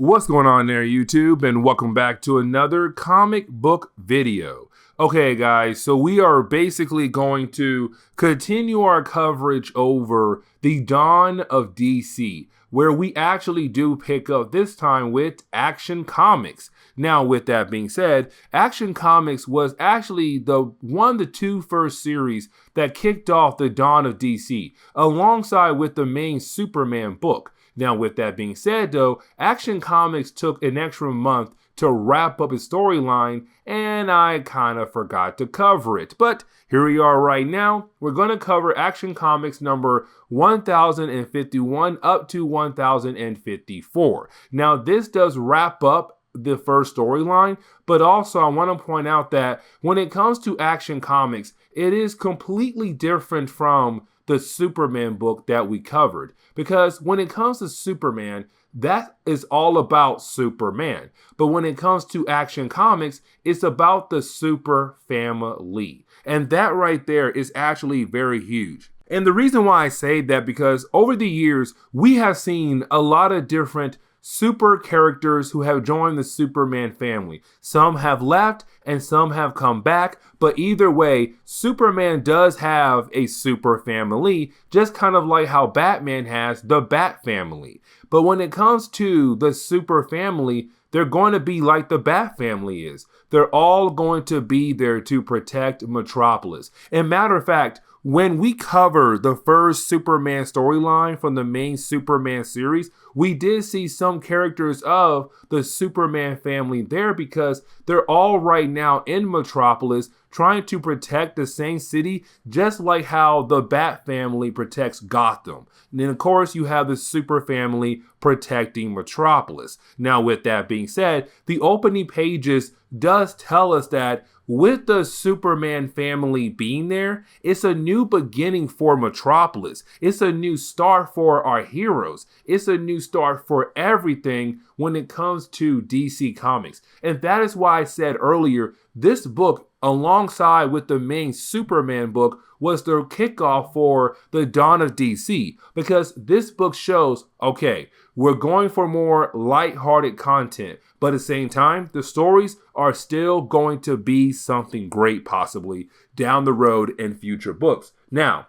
What's going on there, YouTube, and welcome back to another comic book video. Okay, guys, so we are basically going to continue our coverage over the dawn of DC, where we actually do pick up this time with Action Comics. Now, with that being said, Action Comics was actually the two first series that kicked off the dawn of DC, alongside with the main Superman book. Now, with that being said, though, Action Comics took an extra month to wrap up its storyline, and I kind of forgot to cover it. But here we are right now. We're going to cover Action Comics number 1051 up to 1054. Now, this does wrap up the first storyline, but also I want to point out that when it comes to Action Comics, it is completely different from the Superman book that we covered. Because when it comes to Superman, that is all about Superman. But when it comes to Action Comics, it's about the super family. And that right there is actually very huge. And the reason why I say that, because over the years, we have seen a lot of different super characters who have joined the Superman family. Some have left and some have come back, but either way, Superman does have a super family, just kind of like how Batman has the Bat family. But when it comes to the super family, they're going to be like the Bat family is. They're all going to be there to protect Metropolis. And matter of fact, when we cover the first Superman storyline from the main Superman series, we did see some characters of the Superman family there because they're all right now in Metropolis trying to protect the same city, just like how the Bat family protects Gotham. And then, of course, you have the super family protecting Metropolis. Now, with that being said, the opening pages does tell us that with the Superman family being there, it's a new beginning for Metropolis. It's a new start for our heroes. It's a new start for everything when it comes to DC Comics. And that is why I said earlier, this book, alongside with the main Superman book, was the kickoff for the dawn of DC. Because this book shows, okay, we're going for more lighthearted content, but at the same time, the stories are still going to be something great possibly down the road in future books. Now,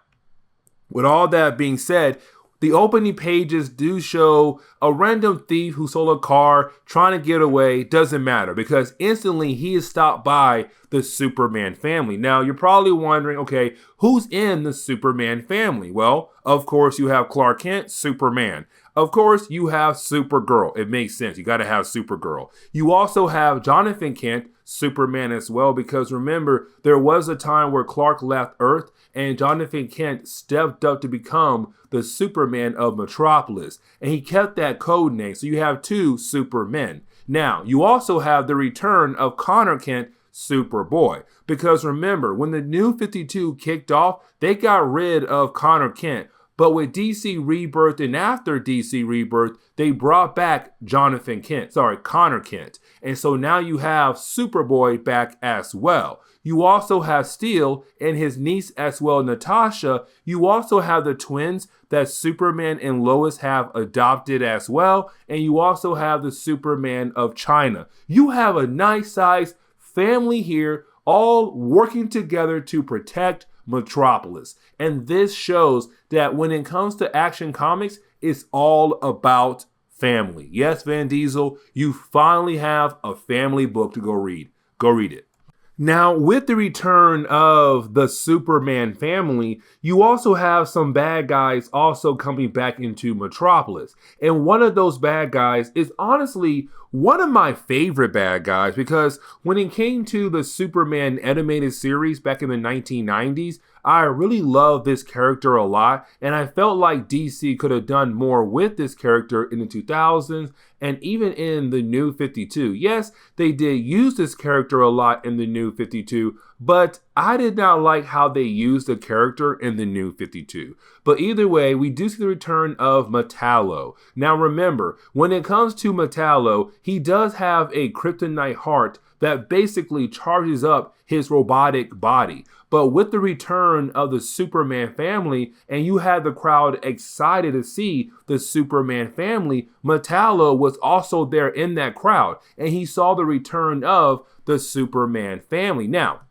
with all that being said, the opening pages do show a random thief who stole a car trying to get away. Doesn't matter because instantly he is stopped by the Superman family. Now, you're probably wondering, okay, who's in the Superman family? Well, of course, you have Clark Kent, Superman. Of course, you have Supergirl. It makes sense. You got to have Supergirl. You also have Jonathan Kent, Superman as well, because remember, there was a time where Clark left Earth and Jonathan Kent stepped up to become the Superman of Metropolis. And he kept that code name. So you have two Supermen. Now, you also have the return of Connor Kent, Superboy. Because remember, when the new 52 kicked off, they got rid of Connor Kent. But with DC Rebirth and after DC Rebirth, they brought back Connor Kent. And so now you have Superboy back as well. You also have Steel and his niece as well, Natasha. You also have the twins that Superman and Lois have adopted as well. And you also have the Superman of China. You have a nice size family here, all working together to protect Metropolis. And this shows that when it comes to Action Comics, it's all about family. Yes, Van Diesel, you finally have a family book to go read. Go read it. Now, with the return of the Superman family, you also have some bad guys also coming back into Metropolis. And one of those bad guys is honestly one of my favorite bad guys, because when it came to the Superman animated series back in the 1990s, I really loved this character a lot, and I felt like DC could have done more with this character in the 2000s and even in the New 52. Yes, they did use this character a lot in the New 52, but I did not like how they used the character in the New 52. But either way, we do see the return of Metallo. Now remember, when it comes to Metallo, he does have a kryptonite heart that basically charges up his robotic body. But with the return of the Superman family, and you had the crowd excited to see the Superman family, Metallo was also there in that crowd, and he saw the return of the Superman family. Now,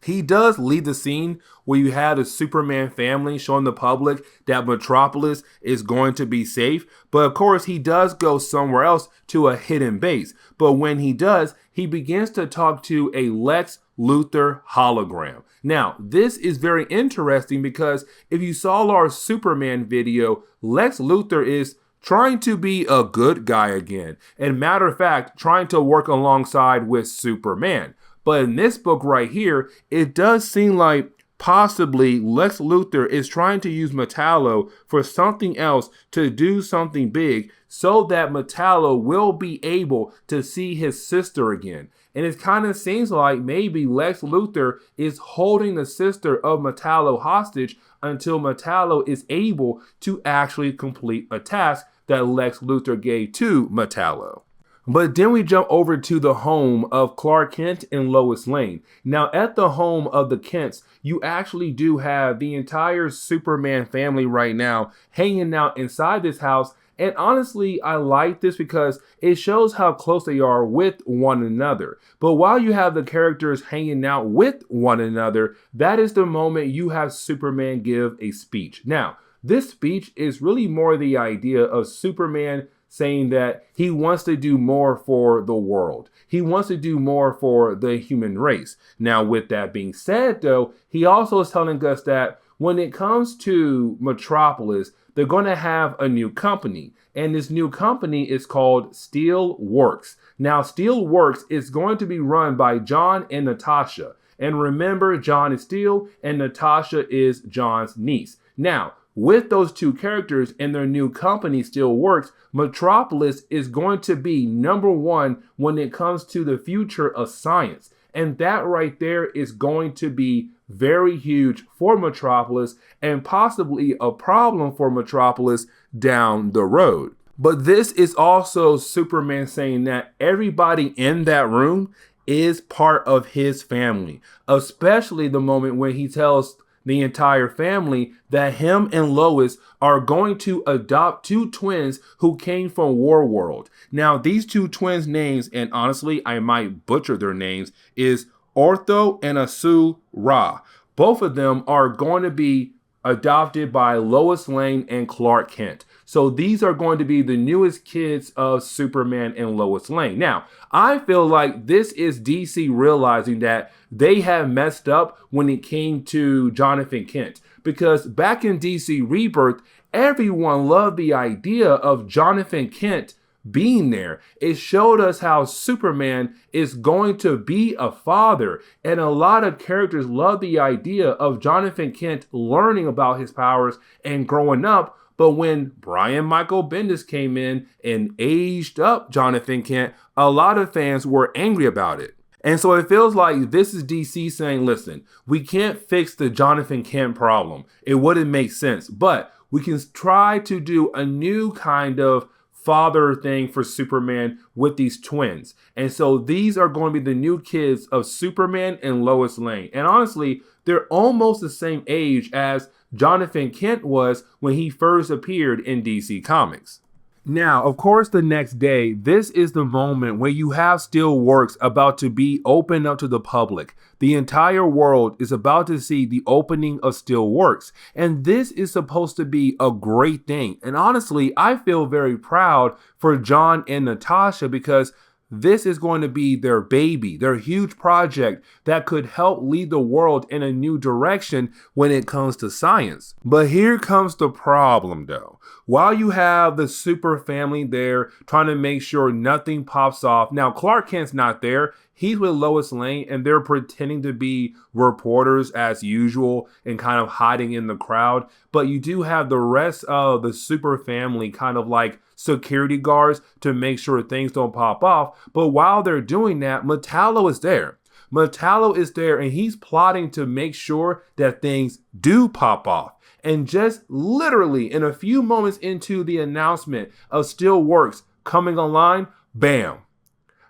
he does leave the scene where you have the Superman family showing the public that Metropolis is going to be safe. But of course, he does go somewhere else to a hidden base. But when he does, he begins to talk to a Lex Luthor hologram. Now, this is very interesting because if you saw our Superman video, Lex Luthor is trying to be a good guy again. And matter of fact, trying to work alongside with Superman. But in this book right here, it does seem like possibly Lex Luthor is trying to use Metallo for something else, to do something big, so that Metallo will be able to see his sister again. And it kind of seems like maybe Lex Luthor is holding the sister of Metallo hostage until Metallo is able to actually complete a task that Lex Luthor gave to Metallo. But then we jump over to the home of Clark Kent and Lois Lane. Now, at the home of the Kents, you actually do have the entire Superman family right now hanging out inside this house. And honestly, I like this because it shows how close they are with one another. But while you have the characters hanging out with one another, that is the moment you have Superman give a speech. Now, this speech is really more the idea of Superman saying that he wants to do more for the world. He wants to do more for the human race. Now, with that being said, though, he also is telling us that when it comes to Metropolis, they're going to have a new company. And this new company is called Steel Works. Now, Steel Works is going to be run by John and Natasha. And remember, John is Steel and Natasha is John's niece. Now, with those two characters and their new company Steel Works, Metropolis is going to be number one when it comes to the future of science. And that right there is going to be very huge for Metropolis and possibly a problem for Metropolis down the road. But this is also Superman saying that everybody in that room is part of his family, especially the moment when he tells the entire family that him and Lois are going to adopt two twins who came from Warworld. Now, these two twins' names, and honestly, I might butcher their names, is Ortho and Asu Ra. Both of them are going to be adopted by Lois Lane and Clark Kent. So these are going to be the newest kids of Superman and Lois Lane. Now, I feel like this is DC realizing that they have messed up when it came to Jonathan Kent. Because back in DC Rebirth, everyone loved the idea of Jonathan Kent being there. It showed us how Superman is going to be a father, and a lot of characters love the idea of Jonathan Kent learning about his powers and growing up. But when Brian Michael Bendis came in and aged up Jonathan Kent, a lot of fans were angry about it. And so it feels like this is DC saying, listen, we can't fix the Jonathan Kent problem. It wouldn't make sense, but we can try to do a new kind of father thing for Superman with these twins. And so these are going to be the new kids of Superman and Lois Lane. And honestly, they're almost the same age as Jonathan Kent was when he first appeared in DC Comics. Now, of course, the next day, this is the moment when you have Steel Works about to be opened up to the public. The entire world is about to see the opening of Steel Works. And this is supposed to be a great thing. And honestly, I feel very proud for John and Natasha because this is going to be their baby, their huge project that could help lead the world in a new direction when it comes to science. But here comes the problem though. While you have the super family there trying to make sure nothing pops off. Now, Clark Kent's not there. He's with Lois Lane and they're pretending to be reporters as usual and kind of hiding in the crowd. But you do have the rest of the super family kind of like security guards to make sure things don't pop off. But while they're doing that, Metallo is there. Metallo is there and he's plotting to make sure that things do pop off. And just literally in a few moments into the announcement of Steelworks coming online, bam,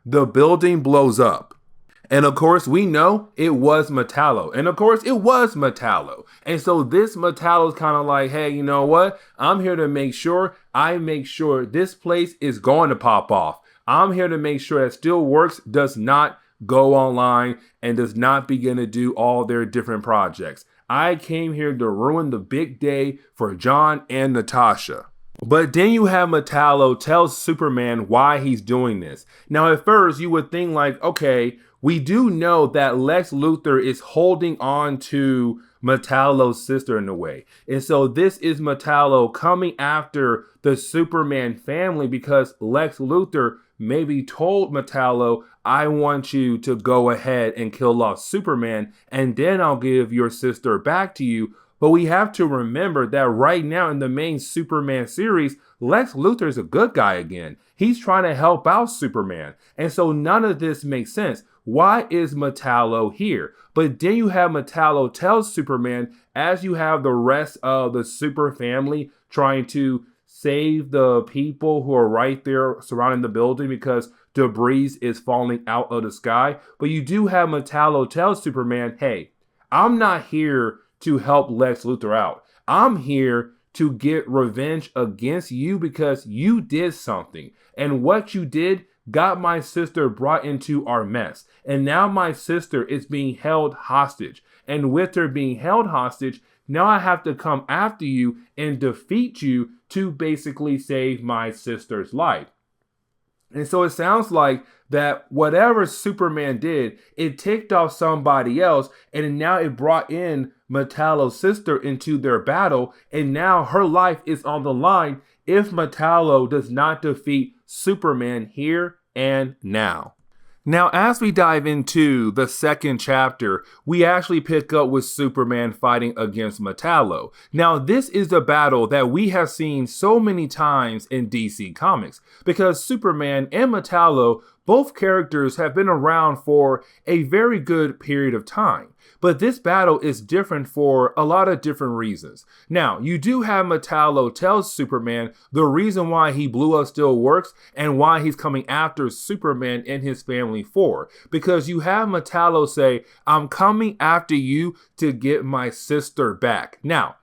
the building blows up. And of course, we know it was Metallo. And of course, it was Metallo. And so this Metallo is kind of like, hey, you know what? I'm here to make sure this place is going to pop off. I'm here to make sure that Steelworks does not go online and does not begin to do all their different projects. I came here to ruin the big day for John and Natasha. But then you have Metallo tell Superman why he's doing this. Now, at first, you would think like, okay, we do know that Lex Luthor is holding on to Metallo's sister in a way. And so this is Metallo coming after the Superman family because Lex Luthor maybe told Metallo, I want you to go ahead and kill off Superman, and then I'll give your sister back to you. But we have to remember that right now in the main Superman series, Lex Luthor is a good guy again. He's trying to help out Superman. And so none of this makes sense. Why is Metallo here? But then you have Metallo tell Superman, as you have the rest of the super family trying to save the people who are right there surrounding the building because debris is falling out of the sky. But you do have Metallo tell Superman, hey, I'm not here to help Lex Luthor out. I'm here to get revenge against you because you did something. And what you did got my sister brought into our mess. And now my sister is being held hostage. And with her being held hostage, now I have to come after you and defeat you to basically save my sister's life. And so it sounds like that whatever Superman did, it ticked off somebody else, and now it brought in Metallo's sister into their battle, and now her life is on the line if Metallo does not defeat Superman here and now. Now, as we dive into the second chapter, we actually pick up with Superman fighting against Metallo. Now, this is a battle that we have seen so many times in DC Comics because Superman and Metallo, both characters, have been around for a very good period of time. But this battle is different for a lot of different reasons. Now, you do have Metallo tell Superman the reason why he blew up Steelworks and why he's coming after Superman and his family for. Because you have Metallo say, I'm coming after you to get my sister back. Now,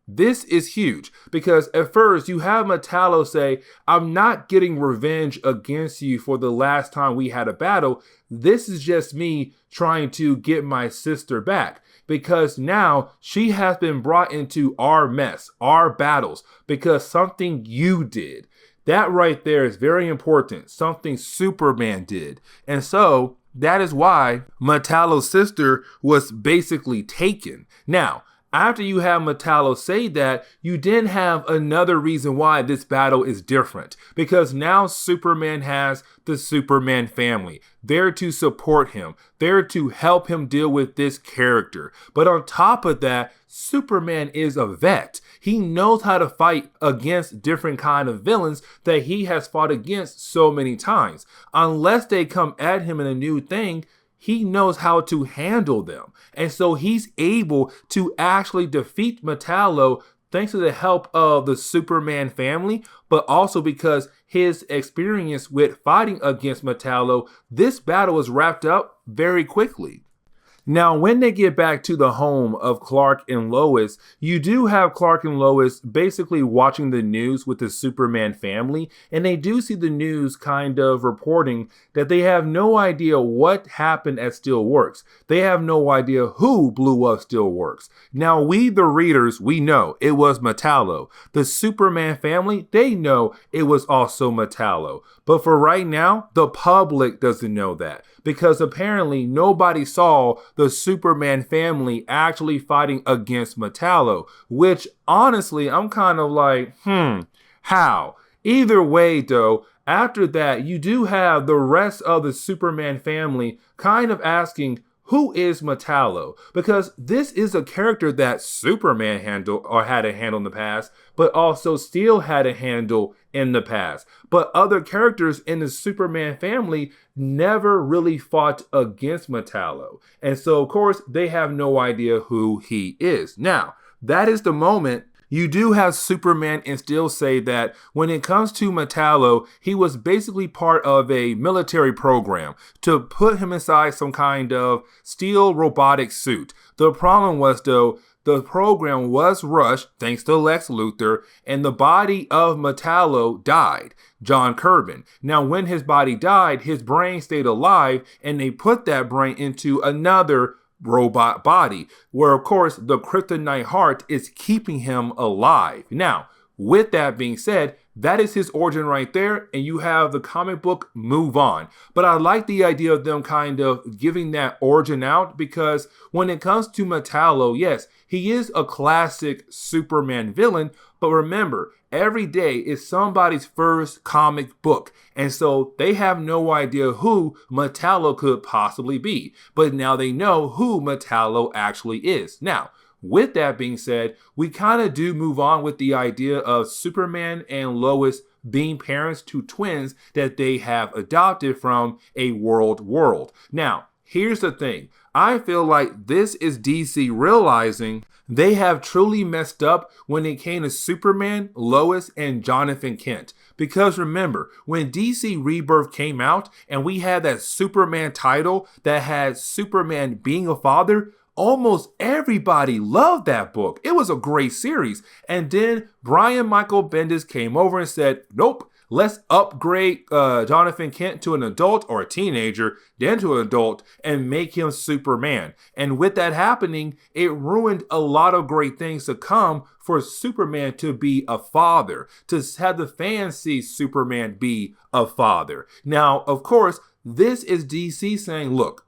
this is huge because at first you have Metallo say, I'm not getting revenge against you for the last time we had a battle. This is just me trying to get my sister back because now she has been brought into our mess, our battles, because something you did. That right there is very important. Something Superman did. And so that is why Metallo's sister was basically taken. Now, after you have Metallo say that, you then have another reason why this battle is different. Because now Superman has the Superman family there to support him, there to help him deal with this character. But on top of that, Superman is a vet. He knows how to fight against different kind of villains that he has fought against so many times. Unless they come at him in a new thing, he knows how to handle them. And so he's able to actually defeat Metallo thanks to the help of the Superman family, but also because his experience with fighting against Metallo, this battle was wrapped up very quickly. Now, when they get back to the home of Clark and Lois, you do have Clark and Lois basically watching the news with the Superman family, and they do see the news kind of reporting that they have no idea what happened at Steelworks. They have no idea who blew up Steelworks. Now, we, the readers, we know it was Metallo. The Superman family, they know it was also Metallo. But for right now, the public doesn't know that because apparently nobody saw the Superman family actually fighting against Metallo, which honestly, I'm kind of like, how? Either way though, after that, you do have the rest of the Superman family kind of asking, who is Metallo? Because this is a character that Superman handled or had a handle in the past, but also Steel had a handle in the past. But other characters in the Superman family never really fought against Metallo. And so, of course, they have no idea who he is. Now, that is the moment you do have Superman and Steel say that when it comes to Metallo, he was basically part of a military program to put him inside some kind of steel robotic suit. The problem was, though, the program was rushed thanks to Lex Luthor, and the body of Metallo died, John Kirby. Now, when his body died, his brain stayed alive, and they put that brain into another robot body, where of course the kryptonite heart is keeping him alive. Now, with that being said, that is his origin right there, and you have the comic book move on. But I like the idea of them kind of giving that origin out, because when it comes to Metallo, yes, he is a classic Superman villain, but remember, every day is somebody's first comic book, and so they have no idea who Metallo could possibly be. But now they know who Metallo actually is. Now, with that being said, we kind of do move on with the idea of Superman and Lois being parents to twins that they have adopted from a world. Now, here's the thing. I feel like this is DC realizing they have truly messed up when it came to Superman, Lois, and Jonathan Kent. Because remember, when DC Rebirth came out and we had that Superman title that had Superman being a father, almost everybody loved that book. It was a great series. And then Brian Michael Bendis came over and said, nope, let's upgrade Jonathan Kent to an adult or a teenager, then to an adult, and make him Superman. And with that happening, it ruined a lot of great things to come for Superman to be a father, to have the fans see Superman be a father. Now, of course, this is DC saying, look,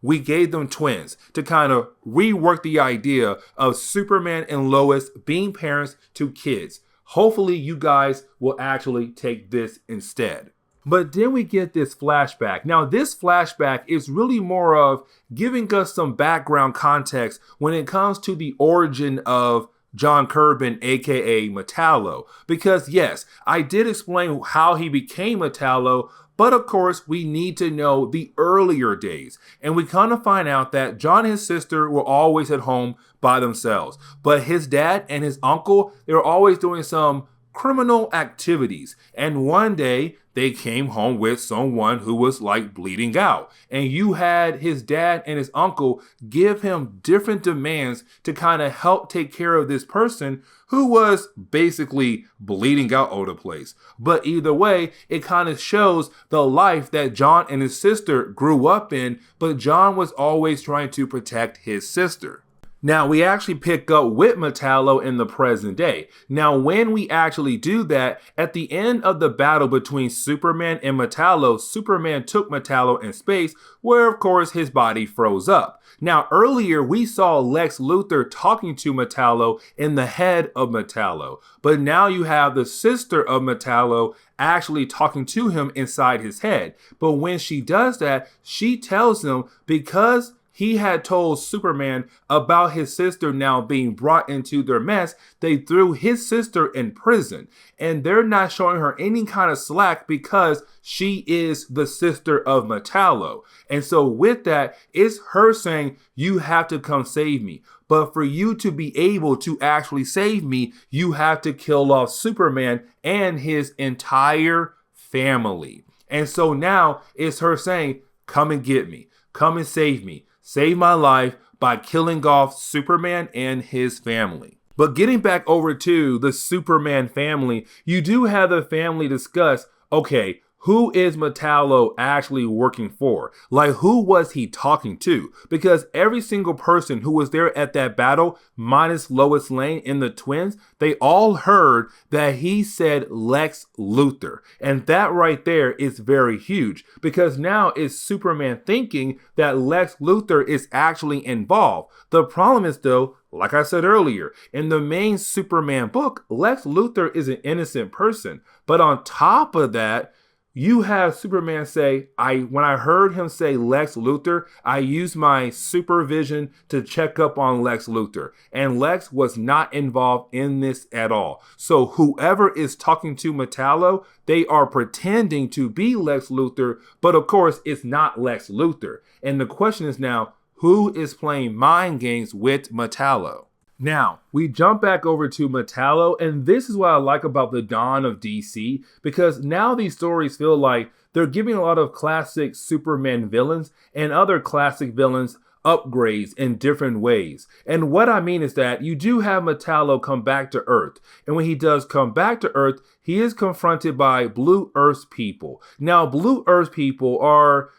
we gave them twins to kind of rework the idea of Superman and Lois being parents to kids. Hopefully you guys will actually take this instead. But then we get this flashback. Now this flashback is really more of giving us some background context when it comes to the origin of John Kirby, aka Metallo. Because yes, I did explain how he became Metallo, but of course, we need to know the earlier days. And we kind of find out that John and his sister were always at home by themselves. But his dad and his uncle, they were always doing some criminal activities. And one day, they came home with someone who was like bleeding out. And you had his dad and his uncle give him different demands to kind of help take care of this person who was basically bleeding out all over the place. But either way, it kind of shows the life that John and his sister grew up in, but John was always trying to protect his sister. Now, we actually pick up with Metallo in the present day. Now, when we actually do that, at the end of the battle between Superman and Metallo, Superman took Metallo in space, where of course his body froze up. Now, earlier we saw Lex Luthor talking to Metallo in the head of Metallo, but now you have the sister of Metallo actually talking to him inside his head. But when she does that, she tells him because he had told Superman about his sister now being brought into their mess, they threw his sister in prison. And they're not showing her any kind of slack because she is the sister of Metallo. And so with that, it's her saying, you have to come save me. But for you to be able to actually save me, you have to kill off Superman and his entire family. And so now it's her saying, come and get me. Come and save me. Save my life by killing off Superman and his family. But getting back over to the Superman family, you do have the family discuss, okay, who is Metallo actually working for? Like, who was he talking to? Because every single person who was there at that battle, minus Lois Lane and the twins, they all heard that he said Lex Luthor. And that right there is very huge, because now it's Superman thinking that Lex Luthor is actually involved. The problem is, though, like I said earlier, in the main Superman book, Lex Luthor is an innocent person. But on top of that, you have Superman say, when I heard him say Lex Luthor, I used my supervision to check up on Lex Luthor. And Lex was not involved in this at all. So whoever is talking to Metallo, they are pretending to be Lex Luthor, but of course it's not Lex Luthor. And the question is now, who is playing mind games with Metallo? Now, we jump back over to Metallo, and this is what I like about the dawn of DC, because now these stories feel like they're giving a lot of classic Superman villains and other classic villains upgrades in different ways. And what I mean is that you do have Metallo come back to Earth, and when he does come back to Earth, he is confronted by Blue Earth people. Now, Blue Earth people are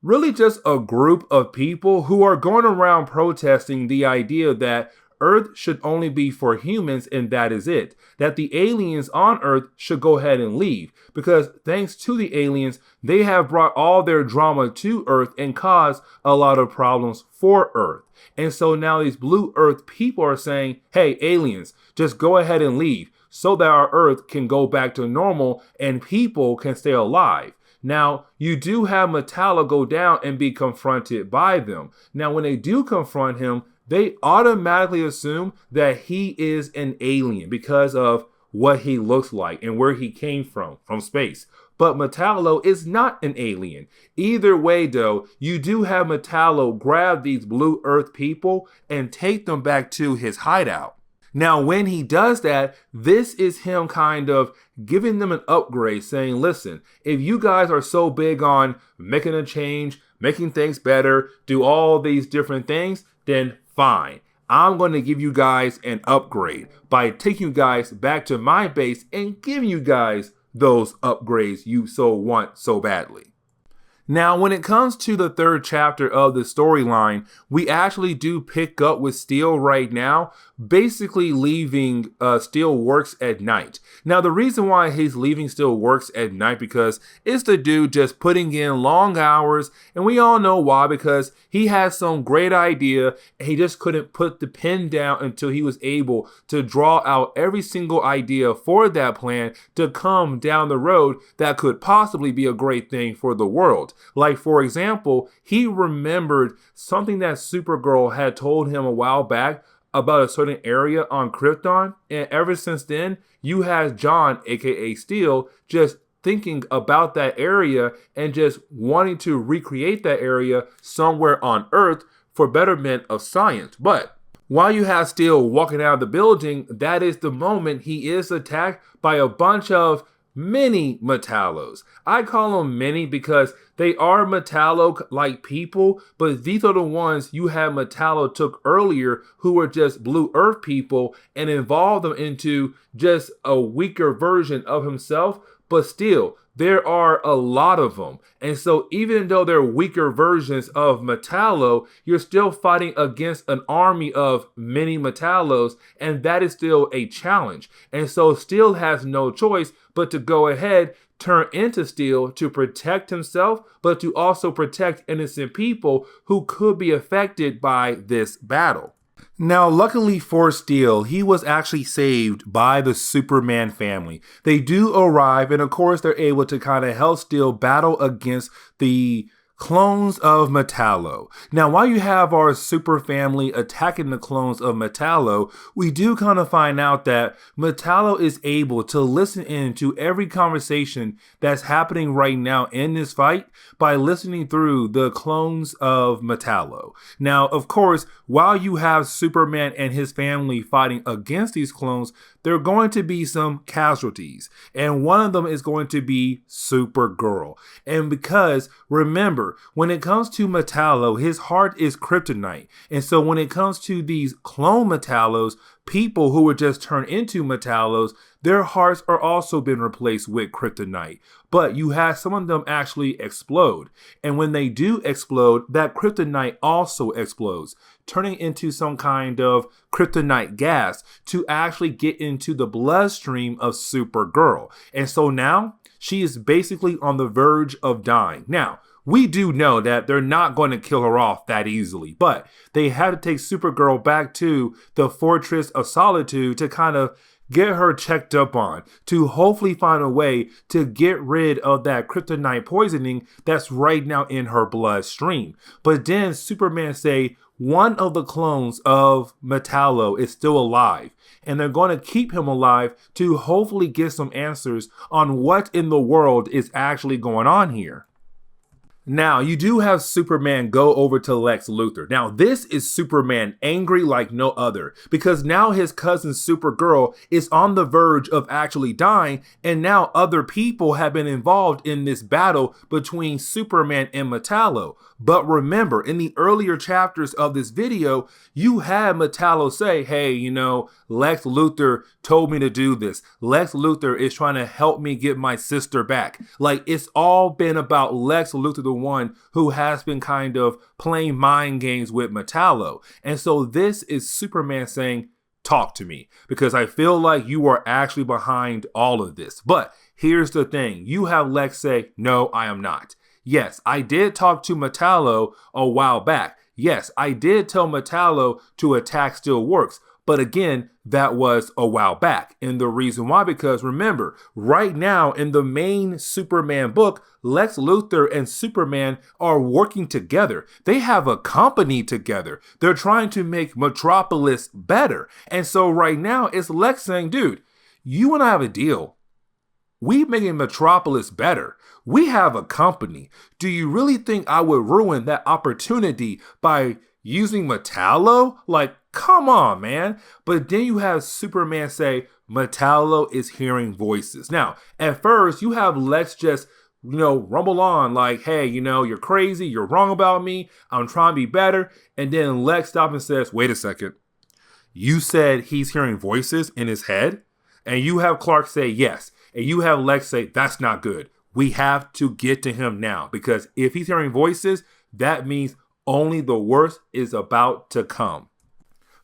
really just a group of people who are going around protesting the idea that Earth should only be for humans, and that is it. That the aliens on Earth should go ahead and leave, because thanks to the aliens, they have brought all their drama to Earth and caused a lot of problems for Earth. And so now these Blue Earth people are saying, hey, aliens, just go ahead and leave so that our Earth can go back to normal and people can stay alive. Now, you do have Metallo go down and be confronted by them. Now, when they do confront him, they automatically assume that he is an alien because of what he looks like and where he came from space. But Metallo is not an alien. Either way, though, you do have Metallo grab these Blue Earth people and take them back to his hideout. Now, when he does that, this is him kind of giving them an upgrade, saying, listen, if you guys are so big on making a change, making things better, do all these different things, then fine. I'm going to give you guys an upgrade by taking you guys back to my base and giving you guys those upgrades you so want so badly. Now, when it comes to the third chapter of the storyline, we actually do pick up with Steel right now, basically leaving Steel Works at night. Now, the reason why he's leaving Steel Works at night because it's the dude just putting in long hours, and we all know why, because he has some great idea, and he just couldn't put the pen down until he was able to draw out every single idea for that plan to come down the road that could possibly be a great thing for the world. Like, for example, he remembered something that Supergirl had told him a while back about a certain area on Krypton, and ever since then, you have John, aka Steel, just thinking about that area and just wanting to recreate that area somewhere on Earth for betterment of science. But while you have Steel walking out of the building, that is the moment he is attacked by a bunch of mini Metallos. I call them mini because they are Metallo-like people, but these are the ones you had Metallo took earlier who were just Blue Earth people and involved them into just a weaker version of himself. But still, there are a lot of them. And so even though they're weaker versions of Metallo, you're still fighting against an army of many Metallos, and that is still a challenge. And so Steel has no choice but to go ahead, turn into Steel to protect himself, but to also protect innocent people who could be affected by this battle. Now, luckily for Steel, he was actually saved by the Superman family. They do arrive, and of course, they're able to kind of help Steel battle against the clones of Metallo. Now, while you have our super family attacking the clones of Metallo, we do kind of find out that Metallo is able to listen in to every conversation that's happening right now in this fight by listening through the clones of Metallo. Now, of course, while you have Superman and his family fighting against these clones, there are going to be some casualties, and one of them is going to be Supergirl. And because, remember, when it comes to Metallo, his heart is kryptonite. And so when it comes to these clone Metallos, people who were just turned into Metallos, their hearts are also been replaced with kryptonite. But you have some of them actually explode. And when they do explode, that kryptonite also explodes, turning into some kind of kryptonite gas to actually get into the bloodstream of Supergirl. And so now she is basically on the verge of dying. Now, we do know that they're not going to kill her off that easily, but they had to take Supergirl back to the Fortress of Solitude to kind of get her checked up on, to hopefully find a way to get rid of that kryptonite poisoning that's right now in her bloodstream. But then Superman say one of the clones of Metallo is still alive, and they're going to keep him alive to hopefully get some answers on what in the world is actually going on here. Now, you do have Superman go over to Lex Luthor. Now, this is Superman angry like no other, because now his cousin Supergirl is on the verge of actually dying, and now other people have been involved in this battle between Superman and Metallo. But remember, in the earlier chapters of this video, you had Metallo say, hey, Lex Luthor told me to do this. Lex Luthor is trying to help me get my sister back. Like, it's all been about Lex Luthor, the one who has been kind of playing mind games with Metallo. And so this is Superman saying, talk to me, because I feel like you are actually behind all of this. But here's the thing. You have Lex say, no, I am not. Yes, I did talk to Metallo a while back. Yes, I did tell Metallo to attack Steel Works. But again, that was a while back. And the reason why, because remember, right now in the main Superman book, Lex Luthor and Superman are working together. They have a company together. They're trying to make Metropolis better. And so right now it's Lex saying, dude, you and I have a deal. We making Metropolis better. We have a company. Do you really think I would ruin that opportunity by using Metallo? Like, come on, man. But then you have Superman say, Metallo is hearing voices. Now, at first, you have Lex just, rumble on like, hey, you're crazy. You're wrong about me. I'm trying to be better. And then Lex stops and says, wait a second. You said he's hearing voices in his head? And you have Clark say, yes. And you have Lex say, that's not good. We have to get to him now, because if he's hearing voices, that means only the worst is about to come.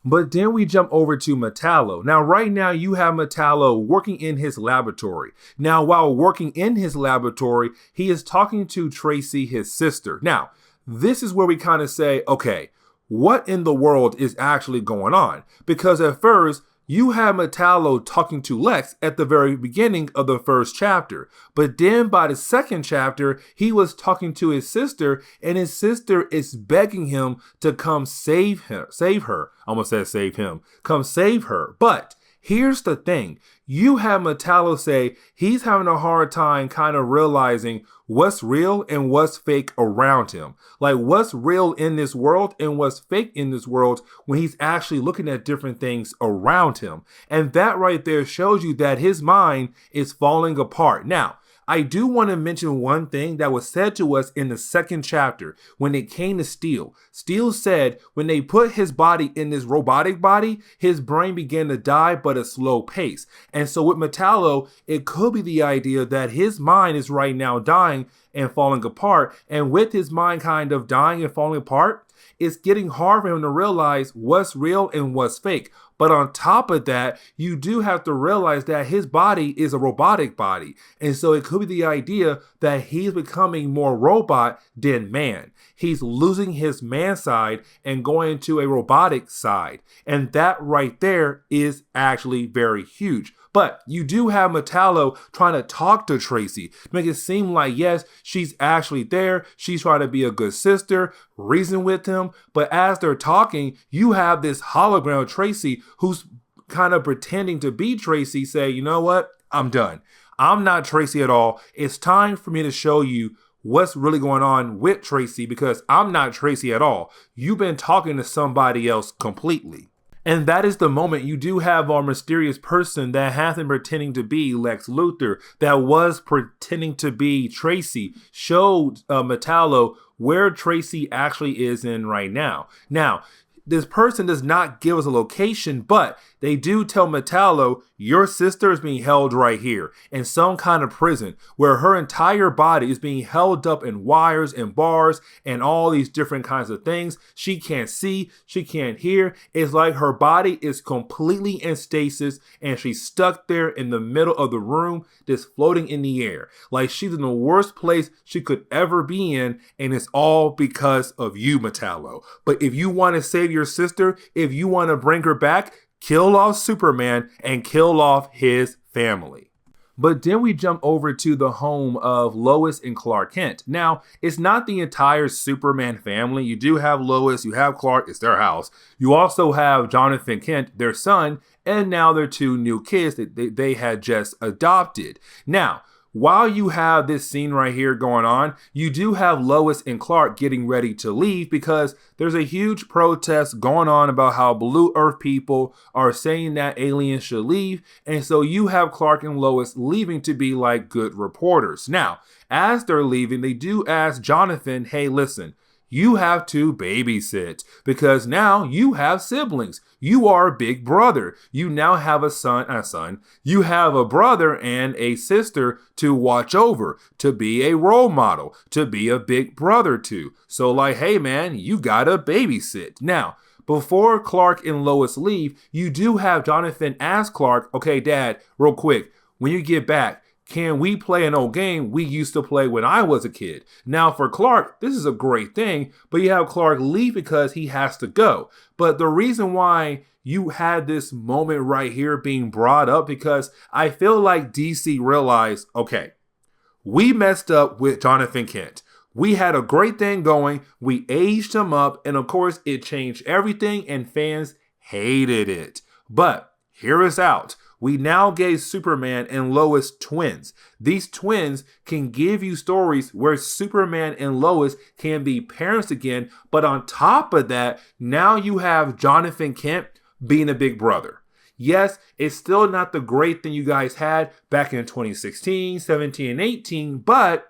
But then we jump over to Metallo. Now, right now, you have Metallo working in his laboratory. Now, while working in his laboratory, he is talking to Tracy, his sister. Now, this is where we kind of say, okay, what in the world is actually going on? Because at first, you have Metallo talking to Lex at the very beginning of the first chapter. But then by the second chapter, he was talking to his sister, and his sister is begging him to come save her. I almost said save him. Come save her. But here's the thing. You have Metallo say he's having a hard time kind of realizing what's real and what's fake around him. Like, what's real in this world and what's fake in this world when he's actually looking at different things around him. And that right there shows you that his mind is falling apart. Now, I do want to mention one thing that was said to us in the second chapter when it came to Steel. Steel said when they put his body in this robotic body, his brain began to die, but at a slow pace. And so with Metallo, it could be the idea that his mind is right now dying and falling apart. And with his mind kind of dying and falling apart, it's getting hard for him to realize what's real and what's fake. But on top of that, you do have to realize that his body is a robotic body. And so it could be the idea that he's becoming more robot than man. He's losing his man side and going into a robotic side. And that right there is actually very huge. But you do have Metallo trying to talk to Tracy, make it seem like, yes, she's actually there. She's trying to be a good sister, reason with him. But as they're talking, you have this hologram of Tracy who's kind of pretending to be Tracy say, you know what? I'm done. I'm not Tracy at all. It's time for me to show you what's really going on with Tracy, because I'm not Tracy at all. You've been talking to somebody else completely. And that is the moment you do have our mysterious person that has been pretending to be Lex Luthor, that was pretending to be Tracy, showed Metallo where Tracy actually is in right now. Now, this person does not give us a location, but they do tell Metallo, your sister is being held right here in some kind of prison where her entire body is being held up in wires and bars and all these different kinds of things. She can't see, she can't hear. It's like her body is completely in stasis and she's stuck there in the middle of the room, just floating in the air. Like she's in the worst place she could ever be in, and it's all because of you, Metallo. But if you want to save your sister, if you want to bring her back, kill off Superman, and kill off his family. But then we jump over to the home of Lois and Clark Kent. Now, it's not the entire Superman family. You do have Lois, you have Clark, it's their house. You also have Jonathan Kent, their son, and now their two new kids that they had just adopted. Now, while you have this scene right here going on, you do have Lois and Clark getting ready to leave because there's a huge protest going on about how Blue Earth people are saying that aliens should leave. And so you have Clark and Lois leaving to be like good reporters. Now, as they're leaving, they do ask Jonathan, hey, listen, you have to babysit because now you have siblings. You are a big brother. You now have a son. You have a brother and a sister to watch over, to be a role model, to be a big brother to. So like, hey man, you gotta babysit. Now, before Clark and Lois leave, you do have Jonathan ask Clark, okay, Dad, real quick, when you get back, can we play an old game we used to play when I was a kid? Now for Clark, this is a great thing, but you have Clark leave because he has to go. But the reason why you had this moment right here being brought up because I feel like DC realized, okay, we messed up with Jonathan Kent. We had a great thing going. We aged him up. And of course, it changed everything and fans hated it. But hear us out. We now gave Superman and Lois twins. These twins can give you stories where Superman and Lois can be parents again. But on top of that, now you have Jonathan Kent being a big brother. Yes, it's still not the great thing you guys had back in 2016, 17, and 18, but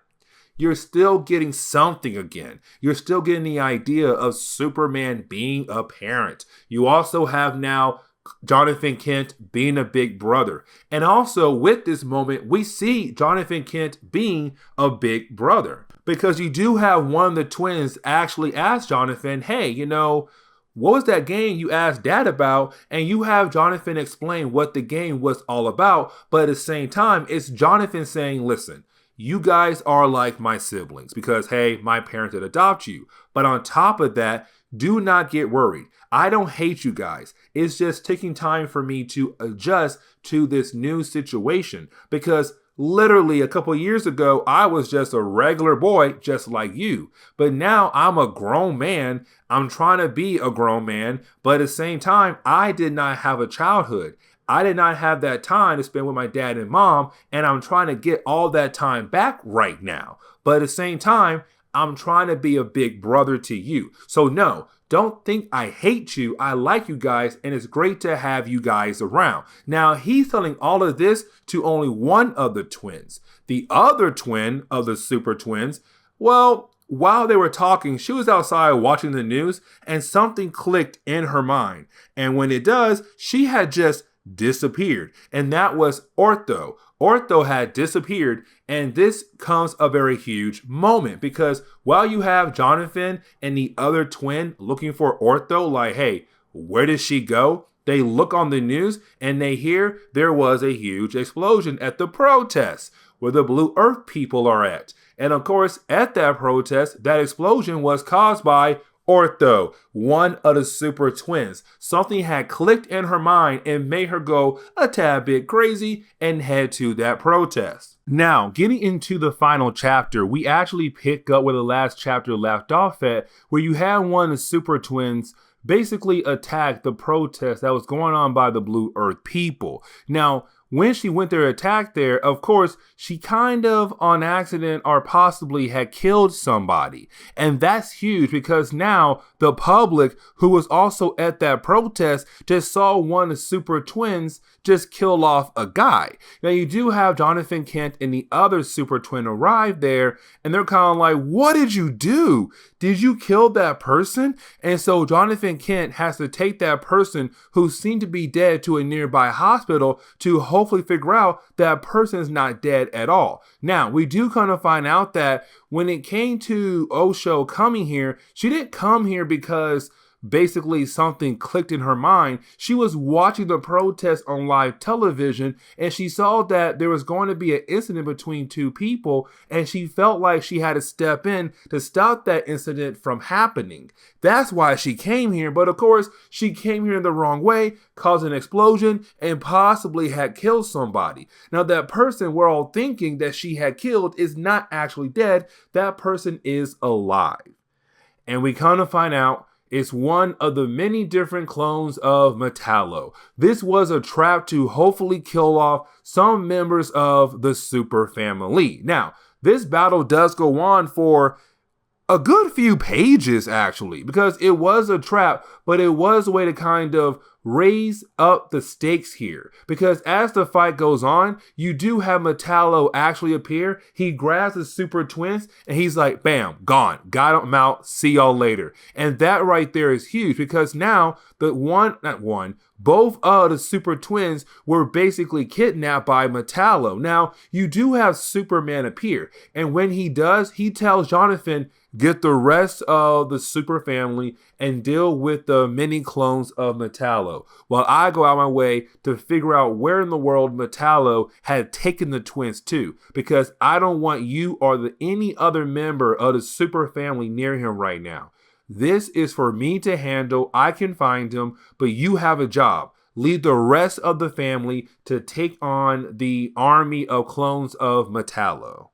you're still getting something again. You're still getting the idea of Superman being a parent. You also have now Jonathan Kent being a big brother. And also with this moment, we see Jonathan Kent being a big brother because you do have one of the twins actually ask Jonathan, hey, what was that game you asked Dad about? And you have Jonathan explain what the game was all about. But at the same time, it's Jonathan saying, listen, you guys are like my siblings because, hey, my parents did adopt you. But on top of that, do not get worried. I don't hate you guys. It's just taking time for me to adjust to this new situation because literally a couple years ago, I was just a regular boy just like you. But now I'm a grown man. I'm trying to be a grown man. But at the same time, I did not have a childhood. I did not have that time to spend with my dad and mom. And I'm trying to get all that time back right now. But at the same time, I'm trying to be a big brother to you. So no, don't think I hate you. I like you guys, and it's great to have you guys around. Now, he's telling all of this to only one of the twins. The other twin of the super twins, well, while they were talking, she was outside watching the news, and something clicked in her mind. And when it does, she had just disappeared, and that was Ortho. Ortho had disappeared, and this comes a very huge moment because while you have Jonathan and the other twin looking for Ortho, like, hey, where did she go? They look on the news and they hear there was a huge explosion at the protest where the Blue Earth people are at. And of course, at that protest, that explosion was caused by Ortho, one of the super twins. Something had clicked in her mind and made her go a tad bit crazy and head to that protest. Now, getting into the final chapter, we actually pick up where the last chapter left off at, where you had one of the super twins basically attack the protest that was going on by the Blue Earth people. Now, when she went there to attack there, of course, she kind of on accident or possibly had killed somebody. And that's huge because now the public who was also at that protest just saw one of the super twins just kill off a guy. Now you do have Jonathan Kent and the other super twin arrive there and they're kind of like, what did you do? Did you kill that person? And so Jonathan Kent has to take that person who seemed to be dead to a nearby hospital to hopefully figure out that person is not dead at all. Now, we do kind of find out that when it came to Osho coming here, she didn't come here because basically something clicked in her mind. She was watching the protest on live television, and she saw that there was going to be an incident between two people, and she felt like she had to step in to stop that incident from happening. That's why she came here, but of course, she came here in the wrong way, caused an explosion, and possibly had killed somebody. Now, that person we're all thinking that she had killed is not actually dead. That person is alive. And we come to find out it's one of the many different clones of Metallo. This was a trap to hopefully kill off some members of the super family. Now, this battle does go on for a good few pages, actually, because it was a trap, but it was a way to kind of raise up the stakes here. Because as the fight goes on, you do have Metallo actually appear. He grabs the super twins and he's like, bam, gone. Got him out. See y'all later. And that right there is huge because now both of the super twins were basically kidnapped by Metallo. Now, you do have Superman appear. And when he does, he tells Jonathan, get the rest of the super family and deal with the many clones of Metallo, while I go out my way to figure out where in the world Metallo had taken the twins to, because I don't want you or any other member of the super family near him right now. This is for me to handle. I can find him, but you have a job. Lead the rest of the family to take on the army of clones of Metallo.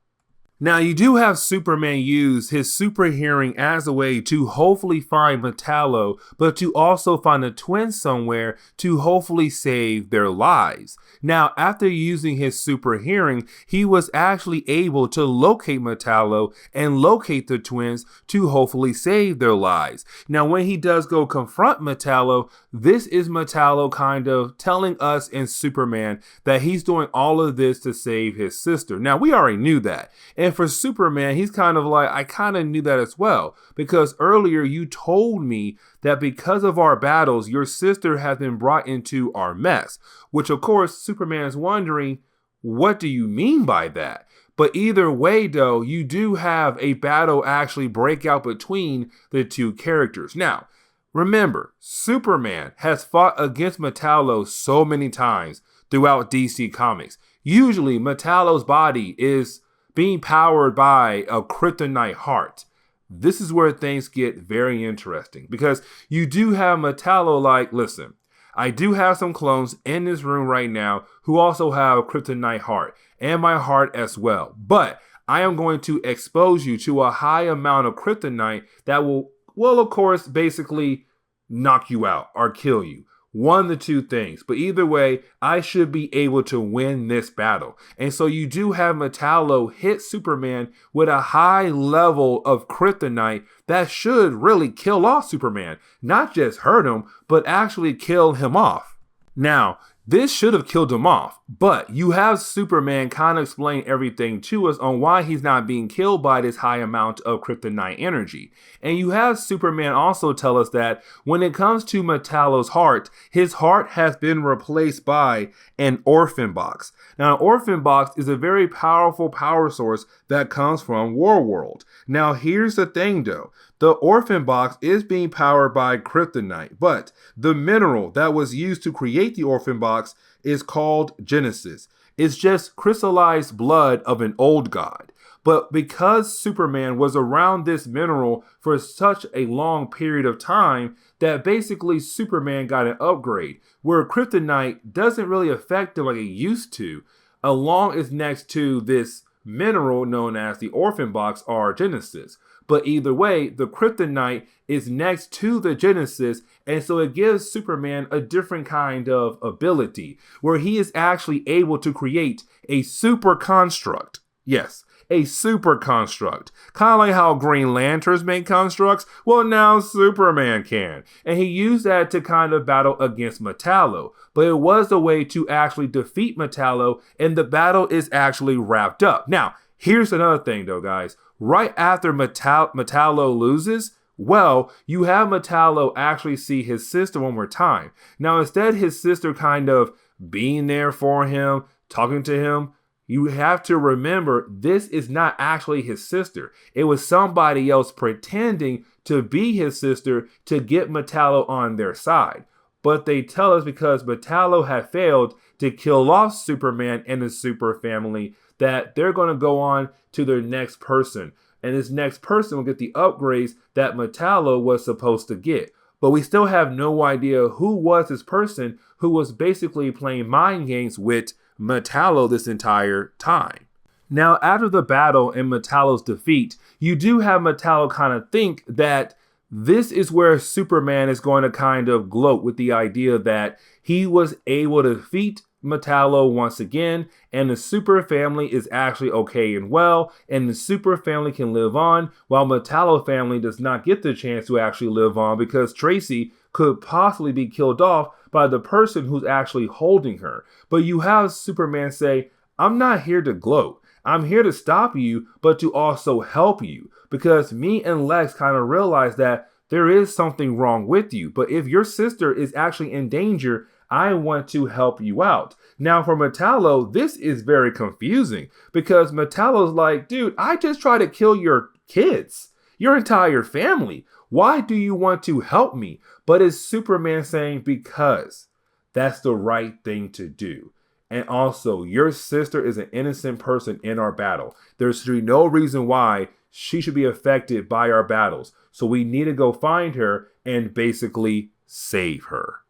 Now, you do have Superman use his super hearing as a way to hopefully find Metallo, but to also find a twin somewhere to hopefully save their lives. Now, after using his super hearing, he was actually able to locate Metallo and locate the twins to hopefully save their lives. Now, when he does go confront Metallo, this is Metallo kind of telling us in Superman that he's doing all of this to save his sister. Now, we already knew that. And for Superman, he's kind of like, I kind of knew that as well, because earlier you told me that because of our battles, your sister has been brought into our mess, which of course Superman is wondering, what do you mean by that? But either way, though, you do have a battle actually break out between the two characters. Now, remember, Superman has fought against Metallo so many times throughout DC Comics. Usually, Metallo's body is being powered by a kryptonite heart. This is where things get very interesting, because you do have Metallo like, listen, I do have some clones in this room right now who also have a kryptonite heart, and my heart as well. But I am going to expose you to a high amount of kryptonite that will, of course, basically knock you out or kill you. One of the two things. But either way, I should be able to win this battle. And so you do have Metallo hit Superman with a high level of kryptonite that should really kill off Superman. Not just hurt him, but actually kill him off. Now, this should have killed him off, but you have Superman kind of explain everything to us on why he's not being killed by this high amount of kryptonite energy. And you have Superman also tell us that when it comes to Metallo's heart, his heart has been replaced by an orphan box. Now, an orphan box is a very powerful power source that comes from Warworld. Now, here's the thing though. The orphan box is being powered by kryptonite, but the mineral that was used to create the orphan box is called Genesis. It's just crystallized blood of an old god. But because Superman was around this mineral for such a long period of time, that basically Superman got an upgrade, where kryptonite doesn't really affect him like it used to, along is next to this mineral known as the orphan box or Genesis. But either way, the kryptonite is next to the Genesis, and so it gives Superman a different kind of ability, where he is actually able to create a super construct. Yes, a super construct. Kind of like how Green Lanterns make constructs. Well, now Superman can. And he used that to kind of battle against Metallo. But it was a way to actually defeat Metallo, and the battle is actually wrapped up. Now, here's another thing though, guys. Right after Metallo loses, well, you have Metallo actually see his sister one more time. Now, instead his sister kind of being there for him, talking to him, You have to remember, this is not actually his sister. It was somebody else pretending to be his sister to get Metallo on their side. But they tell us because Metallo had failed to kill off Superman and his super family that they're going to go on to their next person. And this next person will get the upgrades that Metallo was supposed to get. But we still have no idea who was this person who was basically playing mind games with Metallo this entire time. Now, after the battle and Metallo's defeat, you do have Metallo kind of think that this is where Superman is going to kind of gloat with the idea that he was able to defeat Metallo once again, and the super family is actually okay and well, and the super family can live on, while Metallo family does not get the chance to actually live on because Tracy could possibly be killed off by the person who's actually holding her. But you have Superman say, I'm not here to gloat. I'm here to stop you, but to also help you, because me and Lex kind of realize that there is something wrong with you. But if your sister is actually in danger, I want to help you out. Now for Metallo, this is very confusing because Metallo's like, dude, I just try to kill your kids, your entire family. Why do you want to help me? But it's Superman saying, because that's the right thing to do. And also, your sister is an innocent person in our battle. There should be no reason why she should be affected by our battles. So we need to go find her and basically save her.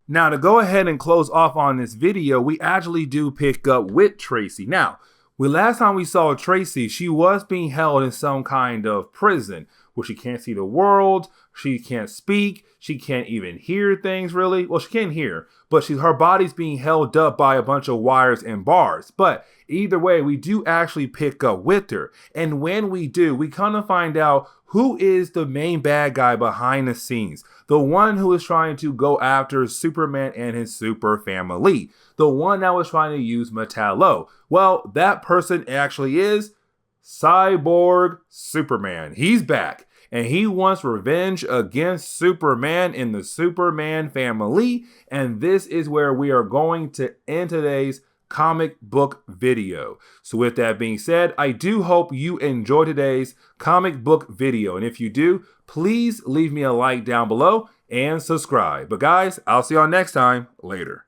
Now, to go ahead and close off on this video, we actually do pick up with Tracy. Now, last time we saw Tracy, she was being held in some kind of prison where she can't see the world, she can't speak, she can't even hear things really. Well, she can hear, but her body's being held up by a bunch of wires and bars. But either way, we do actually pick up with her. And when we do, we kind of find out who is the main bad guy behind the scenes. The one who is trying to go after Superman and his super family. The one that was trying to use Metallo. Well, that person actually is Cyborg Superman. He's back. And he wants revenge against Superman and the Superman family. And this is where we are going to end today's comic book video. So with that being said, I do hope you enjoyed today's comic book video. And if you do, please leave me a like down below and subscribe. But guys, I'll see y'all next time. Later.